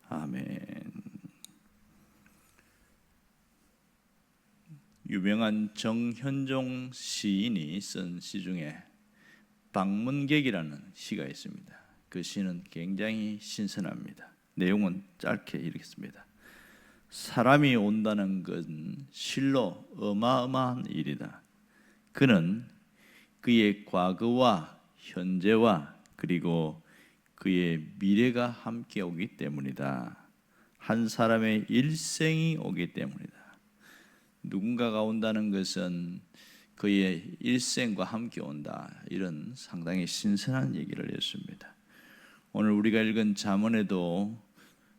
아멘. 유명한 정현종 시인이 쓴 시 중에 방문객이라는 시가 있습니다. 그 시는 굉장히 신선합니다. 내용은 짧게 이렇게 씁니다. 사람이 온다는 것은 실로 어마어마한 일이다. 그는 그의 과거와 현재와 그리고 그의 미래가 함께 오기 때문이다. 한 사람의 일생이 오기 때문이다. 누군가가 온다는 것은 그의 일생과 함께 온다. 이런 상당히 신선한 얘기를 했습니다. 오늘 우리가 읽은 잠언에도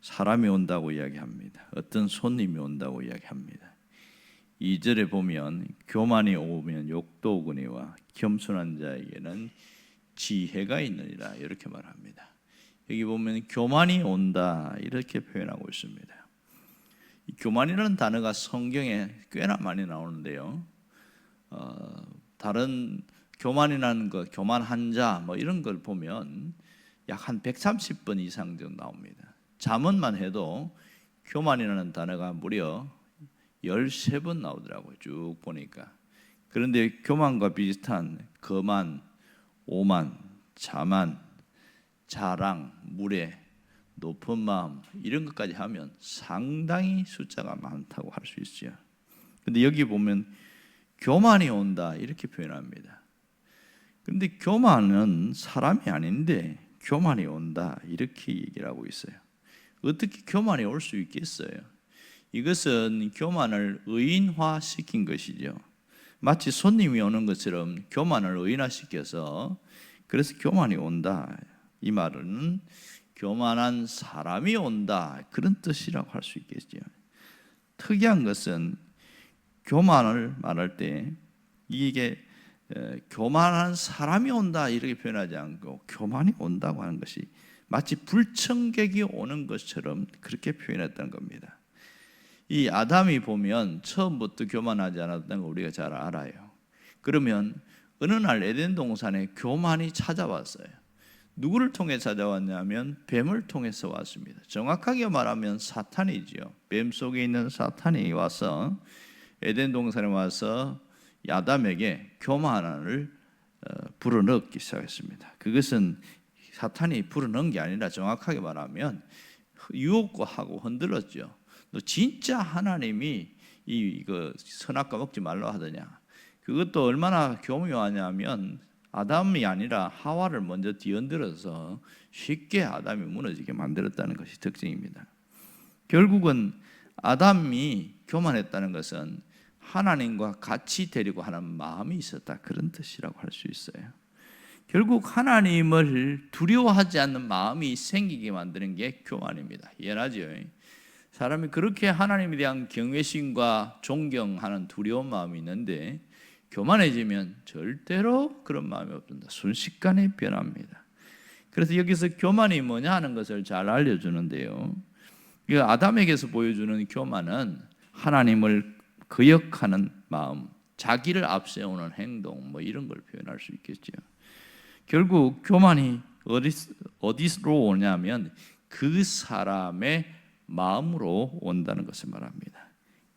사람이 온다고 이야기합니다. 어떤 손님이 온다고 이야기합니다. 2절에 보면 교만이 오면 욕도 오거니와 겸손한 자에게는 지혜가 있느니라 이렇게 말합니다. 여기 보면 교만이 온다 이렇게 표현하고 있습니다. 이 교만이라는 단어가 성경에 꽤나 많이 나오는데요. 다른 교만이라는 거, 교만한 자 뭐 이런 걸 보면 약 한 130번 이상 정도 나옵니다. 잠언만 해도 교만이라는 단어가 무려 13번 나오더라고요. 쭉 보니까. 그런데 교만과 비슷한 거만, 오만, 자만, 자랑, 무례, 높은 마음 이런 것까지 하면 상당히 숫자가 많다고 할 수 있어요. 근데 여기 보면 교만이 온다 이렇게 표현합니다. 그런데 교만은 사람이 아닌데 교만이 온다 이렇게 얘기를 하고 있어요. 어떻게 교만이 올 수 있겠어요? 이것은 교만을 의인화시킨 것이죠. 마치 손님이 오는 것처럼 교만을 의인화시켜서 그래서 교만이 온다. 이 말은 교만한 사람이 온다 그런 뜻이라고 할 수 있겠죠. 특이한 것은 교만을 말할 때 이게 교만한 사람이 온다 이렇게 표현하지 않고 교만이 온다고 하는 것이 마치 불청객이 오는 것처럼 그렇게 표현했다는 겁니다. 이 아담이 보면 처음부터 교만하지 않았다는 거 우리가 잘 알아요. 그러면 어느 날 에덴 동산에 교만이 찾아왔어요. 누구를 통해 찾아왔냐면 뱀을 통해서 왔습니다. 정확하게 말하면 사탄이지요. 뱀 속에 있는 사탄이 와서 에덴 동산에 와서 아담에게 교만을 불어넣기 시작했습니다. 그것은 사탄이 불어넣은 게 아니라 정확하게 말하면 유혹하고 흔들었죠. 너 진짜 하나님이 이거 선악과 먹지 말라 하더냐. 그것도 얼마나 교묘하냐면 아담이 아니라 하와를 먼저 뒤흔들어서 쉽게 아담이 무너지게 만들었다는 것이 특징입니다. 결국은 아담이 교만했다는 것은 하나님과 같이 되려고 하는 마음이 있었다 그런 뜻이라고 할 수 있어요. 결국 하나님을 두려워하지 않는 마음이 생기게 만드는 게 교만입니다. 이해하죠? 사람이 그렇게 하나님에 대한 경외심과 존경하는 두려운 마음이 있는데 교만해지면 절대로 그런 마음이 없습니다. 순식간에 변합니다. 그래서 여기서 교만이 뭐냐 하는 것을 잘 알려주는데요. 아담에게서 보여주는 교만은 하나님을 거역하는 마음, 자기를 앞세우는 행동 뭐 이런 걸 표현할 수 있겠죠. 결국 교만이 어디로 오냐면 그 사람의 마음으로 온다는 것을 말합니다.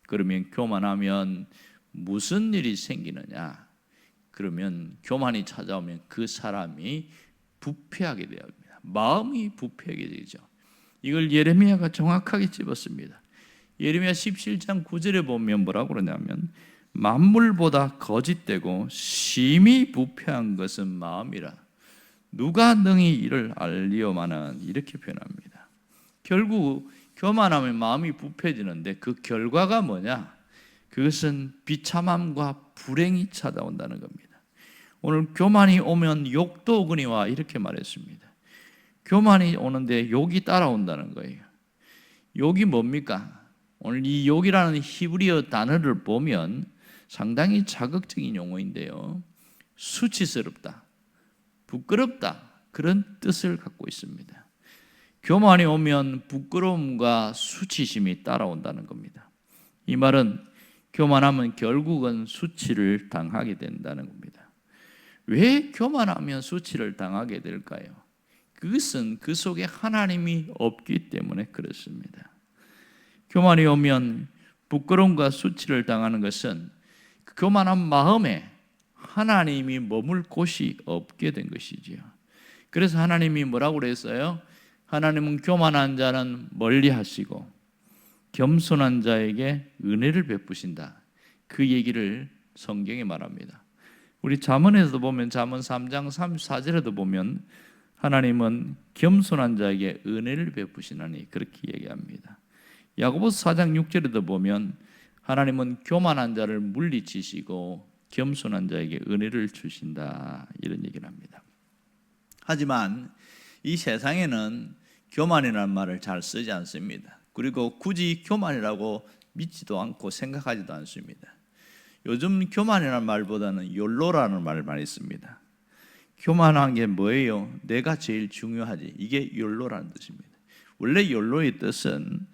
그러면 교만하면 무슨 일이 생기느냐? 그러면 교만이 찾아오면 그 사람이 부패하게 됩니다. 마음이 부패하게 되죠. 이걸 예레미야가 정확하게 찝었습니다. 예레미야 17장 9절에 보면 뭐라고 그러냐면 만물보다 거짓되고 심히 부패한 것은 마음이라 누가 능히 이를 알리오마는 이렇게 표현합니다. 결국 교만하면 마음이 부패지는데 그 결과가 뭐냐? 그것은 비참함과 불행이 찾아온다는 겁니다. 오늘 교만이 오면 욕도 오거니와 이렇게 말했습니다. 교만이 오는데 욕이 따라온다는 거예요. 욕이 뭡니까? 오늘 이 욕이라는 히브리어 단어를 보면 상당히 자극적인 용어인데요. 수치스럽다, 부끄럽다 그런 뜻을 갖고 있습니다. 교만이 오면 부끄러움과 수치심이 따라온다는 겁니다. 이 말은 교만하면 결국은 수치를 당하게 된다는 겁니다. 왜 교만하면 수치를 당하게 될까요? 그것은 그 속에 하나님이 없기 때문에 그렇습니다. 교만이 오면 부끄러움과 수치를 당하는 것은 그 교만한 마음에 하나님이 머물 곳이 없게 된 것이지요. 그래서 하나님이 뭐라고 그랬어요? 하나님은 교만한 자는 멀리 하시고 겸손한 자에게 은혜를 베푸신다. 그 얘기를 성경에 말합니다. 우리 잠언에서도 보면 잠언 3장 34절에도 보면 하나님은 겸손한 자에게 은혜를 베푸시나니 그렇게 얘기합니다. 야고보서 4장 6절에도 보면 하나님은 교만한 자를 물리치시고 겸손한 자에게 은혜를 주신다, 이런 얘기를 합니다. 하지만 이 세상에는 교만이라는 말을 잘 쓰지 않습니다. 그리고 굳이 교만이라고 믿지도 않고 생각하지도 않습니다. 요즘 교만이라는 말보다는 욜로라는 말을 많이 씁니다. 교만한 게 뭐예요? 내가 제일 중요하지. 이게 욜로라는 뜻입니다. 원래 욜로의 뜻은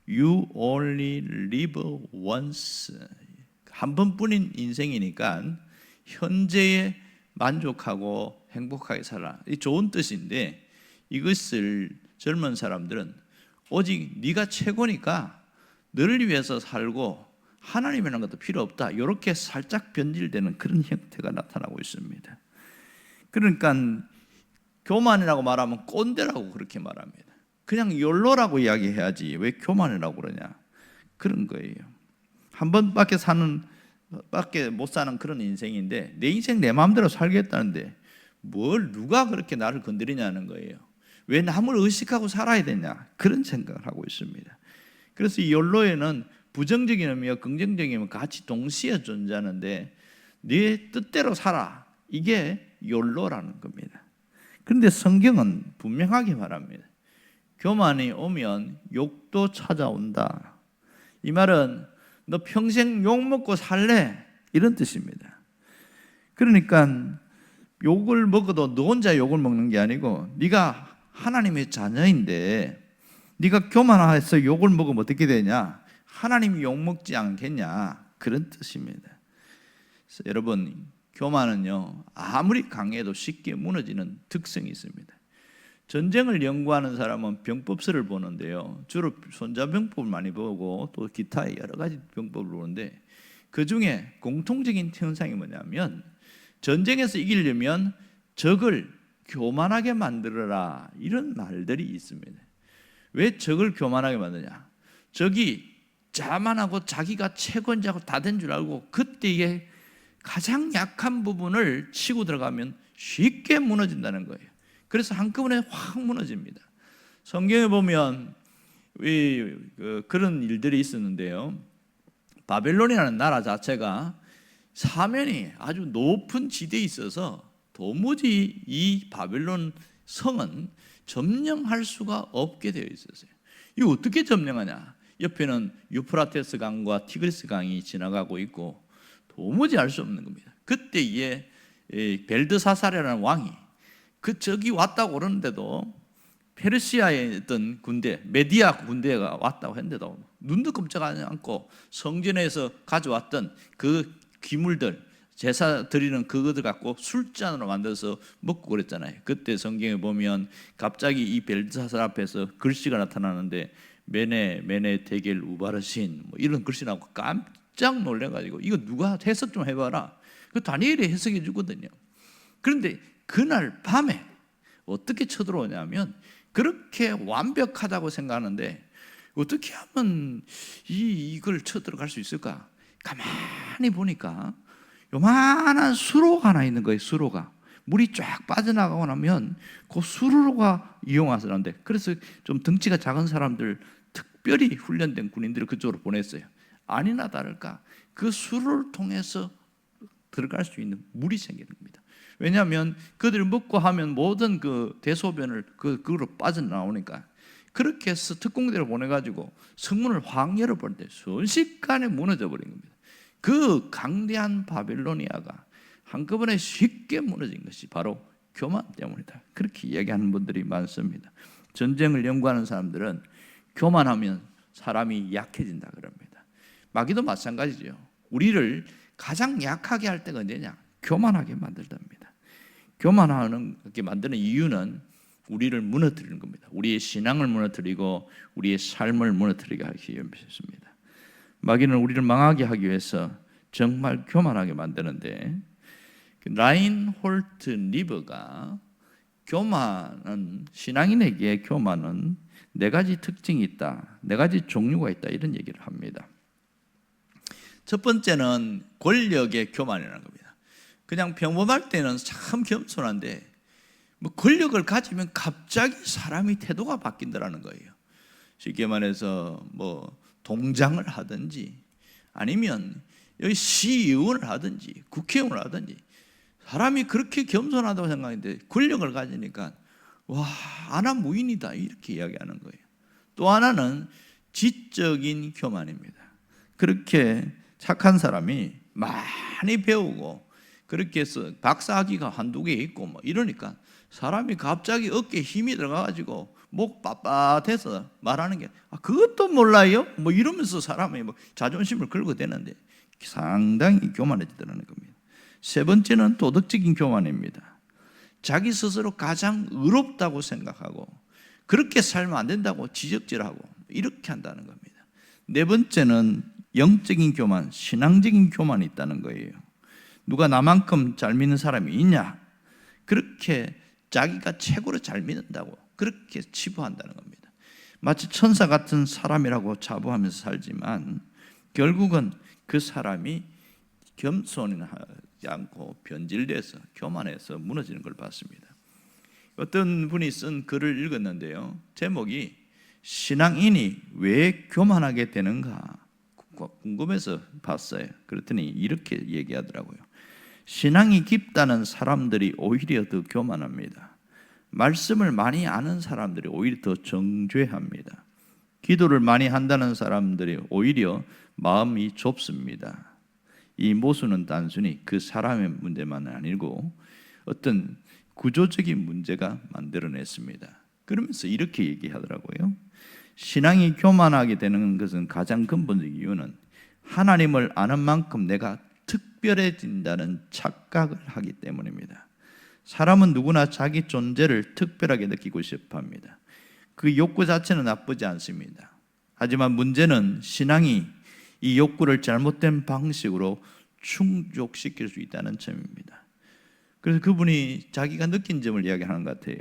You only live once. 한 번뿐인 인생이니까 현재에 만족하고 행복하게 살아. 이 좋은 뜻인데 이것을 젊은 사람들은 오직 네가 최고니까 너를 위해서 살고 하나님이라는 것도 필요 없다, 이렇게 살짝 변질되는 그런 형태가 나타나고 있습니다. 그러니까 교만이라고 말하면 꼰대라고 그렇게 말합니다. 그냥 욜로라고 이야기해야지 왜 교만이라고 그러냐, 그런 거예요. 한 번밖에 못 사는 그런 인생인데 내 인생 내 마음대로 살겠다는데 뭘 누가 그렇게 나를 건드리냐는 거예요. 왜 남을 의식하고 살아야 되냐, 그런 생각을 하고 있습니다. 그래서 이 욜로에는 부정적인 의미와 긍정적인 의미 같이 동시에 존재하는데 네 뜻대로 살아, 이게 욜로라는 겁니다. 그런데 성경은 분명하게 말합니다. 교만이 오면 욕도 찾아온다. 이 말은 너 평생 욕 먹고 살래, 이런 뜻입니다. 그러니까 욕을 먹어도 너 혼자 욕을 먹는 게 아니고 네가 하나님의 자녀인데 네가 교만해서 욕을 먹으면 어떻게 되냐, 하나님이 욕 먹지 않겠냐, 그런 뜻입니다. 그래서 여러분, 교만은요 아무리 강해도 쉽게 무너지는 특성이 있습니다. 전쟁을 연구하는 사람은 병법서를 보는데요, 주로 손자병법을 많이 보고 또 기타의 여러 가지 병법을 보는데 그 중에 공통적인 현상이 뭐냐면 전쟁에서 이기려면 적을 교만하게 만들어라, 이런 말들이 있습니다. 왜 적을 교만하게 만드냐? 적이 자만하고 자기가 최고인 자고 다 된 줄 알고 그때에 가장 약한 부분을 치고 들어가면 쉽게 무너진다는 거예요. 그래서 한꺼번에 확 무너집니다. 성경에 보면 그런 일들이 있었는데요, 바벨론이라는 나라 자체가 사면이 아주 높은 지대에 있어서 도무지 이 바벨론 성은 점령할 수가 없게 되어 있었어요. 이거 어떻게 점령하냐? 옆에는 유프라테스 강과 티그리스 강이 지나가고 있고 도무지 알 수 없는 겁니다. 그때에 벨드사사라는 왕이 저기 왔다고 그러는데도 페르시아의 어떤 군대, 메디아 군대가 왔다고 했는데도 눈도 끔찍하지 않고 성전에서 가져왔던 그 기물들, 제사 드리는 그것들 갖고 술잔으로 만들어서 먹고 그랬잖아요. 그때 성경에 보면 갑자기 이 벨드사살 앞에서 글씨가 나타나는데 메네 데겔 우바르신 뭐 이런 글씨 나오고 깜짝 놀래가지고 이거 누가 해석 좀 해봐라, 그 다니엘이 해석해 주거든요. 그런데 그날 밤에 어떻게 쳐들어오냐면 그렇게 완벽하다고 생각하는데 어떻게 하면 이걸 쳐들어갈 수 있을까? 가만히 보니까 요만한 수로가 하나 있는 거예요. 수로가 물이 쫙 빠져나가고 나면 그 수로가 이용하는데, 그래서 좀 덩치가 작은 사람들, 특별히 훈련된 군인들을 그쪽으로 보냈어요. 아니나 다를까 그 수로를 통해서 들어갈 수 있는 물이 생기는 겁니다. 왜냐하면 그들이 먹고 하면 모든 그 대소변을 그로 빠져나오니까. 그렇게 해서 특공대를 보내가지고 성문을 확 열어버렸는데 순식간에 무너져 버린 겁니다. 그 강대한 바벨로니아가 한꺼번에 쉽게 무너진 것이 바로 교만 때문이다, 그렇게 이야기하는 분들이 많습니다. 전쟁을 연구하는 사람들은 교만하면 사람이 약해진다 그럽니다. 마귀도 마찬가지죠. 우리를 가장 약하게 할 때가 언제냐? 교만하게 만들답니다. 교만하게 만드는 이유는 우리를 무너뜨리는 겁니다. 우리의 신앙을 무너뜨리고 우리의 삶을 무너뜨리게 하기 위해서입니다. 마귀는 우리를 망하게 하기 위해서 정말 교만하게 만드는데, 라인홀트 리버가 교만은, 신앙인에게 교만은 네 가지 특징이 있다, 네 가지 종류가 있다, 이런 얘기를 합니다. 첫 번째는 권력의 교만이라는 겁니다. 그냥 평범할 때는 참 겸손한데 뭐 권력을 가지면 갑자기 사람이 태도가 바뀐다라는 거예요. 쉽게 말해서 뭐 동장을 하든지 아니면 여기 시의원을 하든지 국회의원을 하든지 사람이 그렇게 겸손하다고 생각했는데 권력을 가지니까 와, 아나무인이다 이렇게 이야기하는 거예요. 또 하나는 지적인 교만입니다. 그렇게 착한 사람이 많이 배우고 그렇게 해서 박사학위가 한두 개 있고 뭐 이러니까 사람이 갑자기 어깨에 힘이 들어가가지고 목 빳빳해서 말하는 게 그것도 몰라요? 뭐 이러면서 사람이 뭐 자존심을 긁어대는데 상당히 교만해지더라는 겁니다. 세 번째는 도덕적인 교만입니다. 자기 스스로 가장 의롭다고 생각하고 그렇게 살면 안 된다고 지적질하고 이렇게 한다는 겁니다. 네 번째는 영적인 교만, 신앙적인 교만이 있다는 거예요. 누가 나만큼 잘 믿는 사람이 있냐? 그렇게 자기가 최고로 잘 믿는다고 그렇게 치부한다는 겁니다. 마치 천사 같은 사람이라고 자부하면서 살지만 결국은 그 사람이 겸손하지 않고 변질돼서 교만해서 무너지는 걸 봤습니다. 어떤 분이 쓴 글을 읽었는데요, 제목이 신앙인이 왜 교만하게 되는가 궁금해서 봤어요. 그랬더니 이렇게 얘기하더라고요. 신앙이 깊다는 사람들이 오히려 더 교만합니다. 말씀을 많이 아는 사람들이 오히려 더 정죄합니다. 기도를 많이 한다는 사람들이 오히려 마음이 좁습니다. 이 모순은 단순히 그 사람의 문제만은 아니고 어떤 구조적인 문제가 만들어냈습니다. 그러면서 이렇게 얘기하더라고요. 신앙이 교만하게 되는 것은 가장 근본적인 이유는 하나님을 아는 만큼 내가 특별해진다는 착각을 하기 때문입니다. 사람은 누구나 자기 존재를 특별하게 느끼고 싶어 합니다. 그 욕구 자체는 나쁘지 않습니다. 하지만 문제는 신앙이 이 욕구를 잘못된 방식으로 충족시킬 수 있다는 점입니다. 그래서 그분이 자기가 느낀 점을 이야기하는 것 같아요.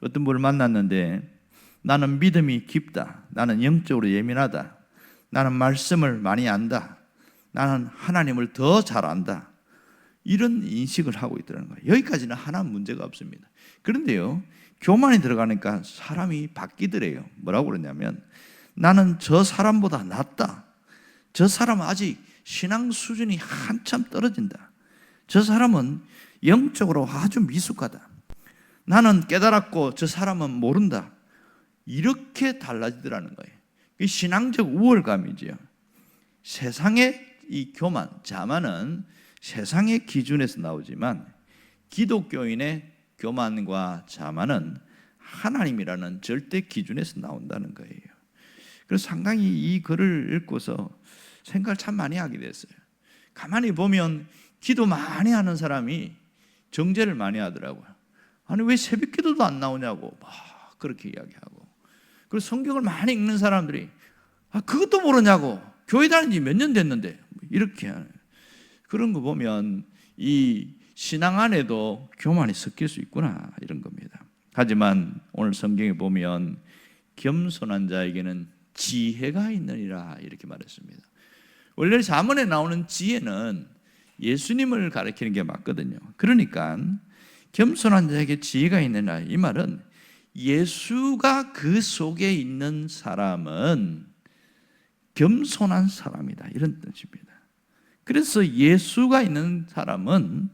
어떤 분을 만났는데 나는 믿음이 깊다, 나는 영적으로 예민하다, 나는 말씀을 많이 안다, 나는 하나님을 더 잘 안다, 이런 인식을 하고 있더라는 거예요. 여기까지는 하나 문제가 없습니다. 그런데요, 교만이 들어가니까 사람이 바뀌더래요. 뭐라고 그러냐면 나는 저 사람보다 낫다, 저 사람은 아직 신앙 수준이 한참 떨어진다, 저 사람은 영적으로 아주 미숙하다, 나는 깨달았고 저 사람은 모른다, 이렇게 달라지더라는 거예요. 신앙적 우월감이지요. 세상의 이 교만, 자만은 세상의 기준에서 나오지만 기독교인의 교만과 자만은 하나님이라는 절대 기준에서 나온다는 거예요. 그래서 상당히 이 글을 읽고서 생각을 참 많이 하게 됐어요. 가만히 보면 기도 많이 하는 사람이 정죄를 많이 하더라고요. 아니 왜 새벽 기도도 안 나오냐고 막 그렇게 이야기하고, 그리고 성경을 많이 읽는 사람들이 그것도 모르냐고, 교회 다닌 지 몇 년 됐는데 이렇게 하는, 그런 거 보면 이 신앙 안에도 교만이 섞일 수 있구나 이런 겁니다. 하지만 오늘 성경에 보면 겸손한 자에게는 지혜가 있느니라 이렇게 말했습니다. 원래 잠언에 나오는 지혜는 예수님을 가리키는 게 맞거든요. 그러니까 겸손한 자에게 지혜가 있느냐, 이 말은 예수가 그 속에 있는 사람은 겸손한 사람이다 이런 뜻입니다. 그래서 예수가 있는 사람은,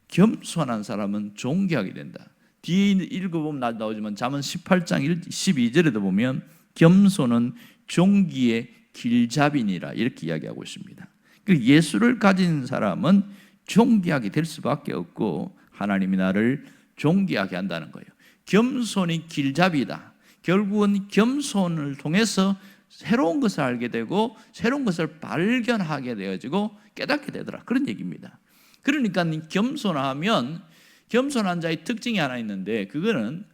겸손한 사람은 존귀하게 된다. 뒤에 읽어보면 나오지만 잠언 18장 12절에도 보면 겸손은 존귀의 길잡이니라 이렇게 이야기하고 있습니다. 예수를 가진 사람은 존귀하게 될 수밖에 없고 하나님이 나를 존귀하게 한다는 거예요. 겸손이 길잡이다. 결국은 겸손을 통해서 새로운 것을 알게 되고 새로운 것을 발견하게 되어지고 깨닫게 되더라, 그런 얘기입니다. 그러니까 겸손하면, 겸손한 자의 특징이 하나 있는데 그거는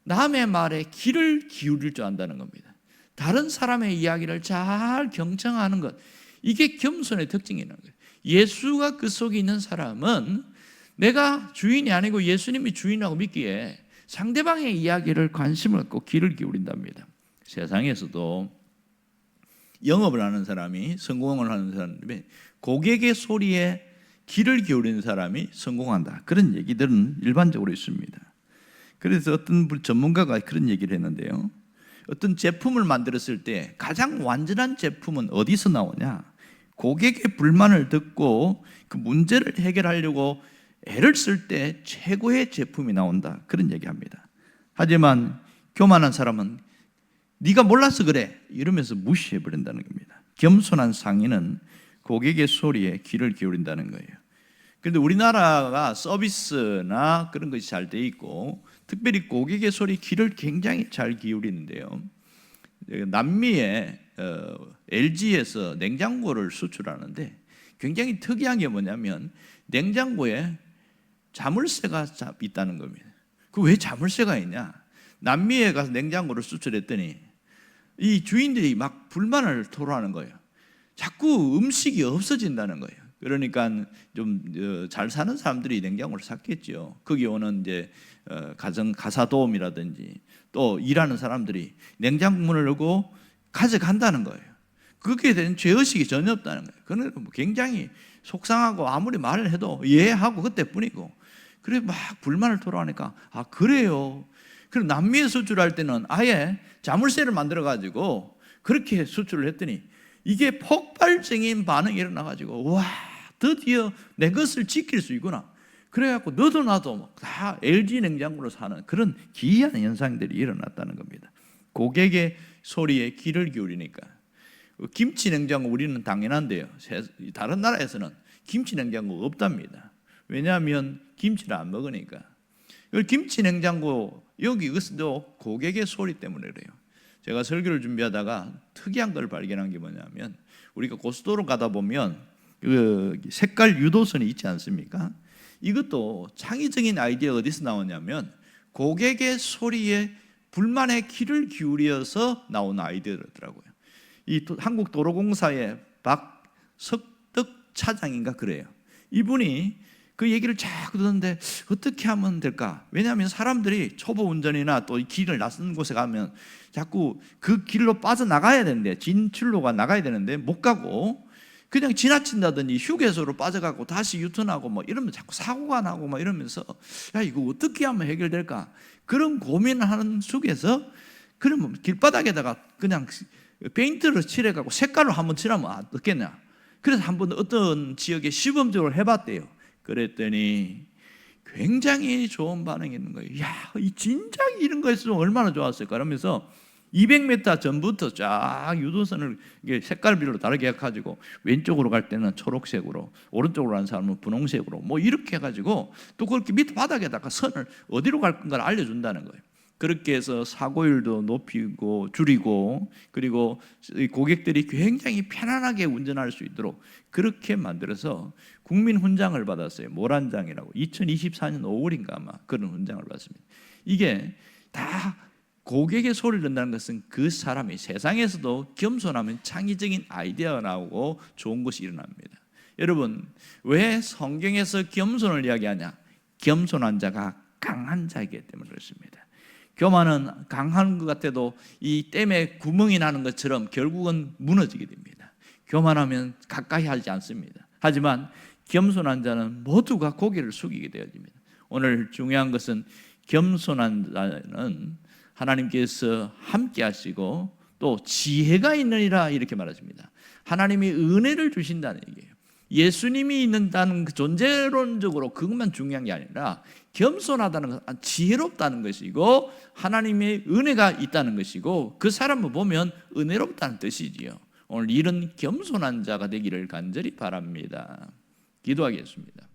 남의 말에 귀를 기울일 줄 안다는 겁니다. 다른 사람의 이야기를 잘 경청하는 것, 이게 겸손의 특징이라는 거예요. 예수가 그 속에 있는 사람은 내가 주인이 아니고 예수님이 주인이라고 믿기에 상대방의 이야기를 관심을 갖고 귀를 기울인답니다. 세상에서도 영업을 하는 사람이, 성공을 하는 사람이 고객의 소리에 귀를 기울이는 사람이 성공한다, 그런 얘기들은 일반적으로 있습니다. 그래서 어떤 전문가가 그런 얘기를 했는데요, 어떤 제품을 만들었을 때 가장 완전한 제품은 어디서 나오냐? 고객의 불만을 듣고 그 문제를 해결하려고 애를 쓸 때 최고의 제품이 나온다, 그런 얘기합니다. 하지만 교만한 사람은 네가 몰라서 그래 이러면서 무시해버린다는 겁니다. 겸손한 상인은 고객의 소리에 귀를 기울인다는 거예요. 그런데 우리나라가 서비스나 그런 것이 잘 돼 있고 특별히 고객의 소리에 귀를 굉장히 잘 기울이는데요, 남미의 LG에서 냉장고를 수출하는데 굉장히 특이한 게 뭐냐면 냉장고에 자물쇠가 있다는 겁니다. 그 왜 자물쇠가 있냐? 남미에 가서 냉장고를 수출했더니 이 주인들이 막 불만을 토로하는 거예요. 자꾸 음식이 없어진다는 거예요. 그러니까 좀 잘 사는 사람들이 냉장고를 샀겠죠. 거기 오는 이제 가사도우미라든지 또 일하는 사람들이 냉장고 문을 열고 가져간다는 거예요. 그게 대한 죄의식이 전혀 없다는 거예요. 그는 굉장히 속상하고 아무리 말을 해도 이해하고 그때뿐이고, 그래 막 불만을 토로하니까 아 그래요. 그럼 남미에 수출할 때는 아예 자물쇠를 만들어 가지고 그렇게 수출을 했더니 이게 폭발적인 반응이 일어나 가지고 와 드디어 내 것을 지킬 수 있구나. 그래갖고 너도 나도 다 LG 냉장고로 사는 그런 기이한 현상들이 일어났다는 겁니다. 고객의 소리에 귀를 기울이니까. 김치 냉장고 우리는 당연한데요, 다른 나라에서는 김치 냉장고가 없답니다. 왜냐하면 김치를 안 먹으니까. 김치 냉장고 여기 이것도 고객의 소리 때문에 그래요. 제가 설교를 준비하다가 특이한 걸 발견한 게 뭐냐면 우리가 고속도로 가다 보면 그 색깔 유도선이 있지 않습니까? 이것도 창의적인 아이디어가 어디서 나오냐면 고객의 소리에 불만에 귀를 기울여서 나온 아이디어더라고요. 이 한국도로공사의 박석덕 차장인가 그래요. 이분이 그 얘기를 자꾸 듣는데 어떻게 하면 될까? 왜냐하면 사람들이 초보 운전이나 또 길을 낯선 곳에 가면 자꾸 그 길로 빠져나가야 되는데, 진출로가 나가야 되는데 못 가고 그냥 지나친다든지 휴게소로 빠져가고 다시 유턴하고 뭐 이러면 자꾸 사고가 나고 막 이러면서 야 이거 어떻게 하면 해결될까? 그런 고민을 하는 속에서 그러면 길바닥에다가 그냥 페인트를 칠해가지고 색깔로 한번 칠하면 어떻겠냐? 그래서 한번 어떤 지역에 시범적으로 해봤대요. 그랬더니 굉장히 좋은 반응이 있는 거예요. 야, 진작 이런 거 했으면 얼마나 좋았을까? 그러면서 200m 전부터 쫙 유도선을 색깔별로 다르게 해가지고 왼쪽으로 갈 때는 초록색으로, 오른쪽으로 가는 사람은 분홍색으로 뭐 이렇게 해가지고 또 그렇게 밑에 바닥에다가 선을 어디로 갈 건가를 알려준다는 거예요. 그렇게 해서 사고율도 높이고 줄이고, 그리고 고객들이 굉장히 편안하게 운전할 수 있도록 그렇게 만들어서 국민 훈장을 받았어요. 모란장이라고. 2024년 5월인가 아마 그런 훈장을 받습니다. 이게 다 고객의 소리를 듣는다는 것은 그 사람이 세상에서도 겸손하면 창의적인 아이디어가 나오고 좋은 것이 일어납니다. 여러분, 왜 성경에서 겸손을 이야기하냐? 겸손한 자가 강한 자이기 때문에 그렇습니다. 교만은 강한 것 같아도 이 댐에 구멍이 나는 것처럼 결국은 무너지게 됩니다. 교만하면 가까이 하지 않습니다. 하지만 겸손한 자는 모두가 고개를 숙이게 되어집니다. 오늘 중요한 것은 겸손한 자는 하나님께서 함께 하시고 또 지혜가 있느니라 이렇게 말하십니다. 하나님이 은혜를 주신다는 얘기예요. 예수님이 있는다는 그 존재론적으로 그것만 중요한 게 아니라 겸손하다는 것은 지혜롭다는 것이고 하나님의 은혜가 있다는 것이고 그 사람을 보면 은혜롭다는 뜻이지요. 오늘 이런 겸손한 자가 되기를 간절히 바랍니다. 기도하겠습니다.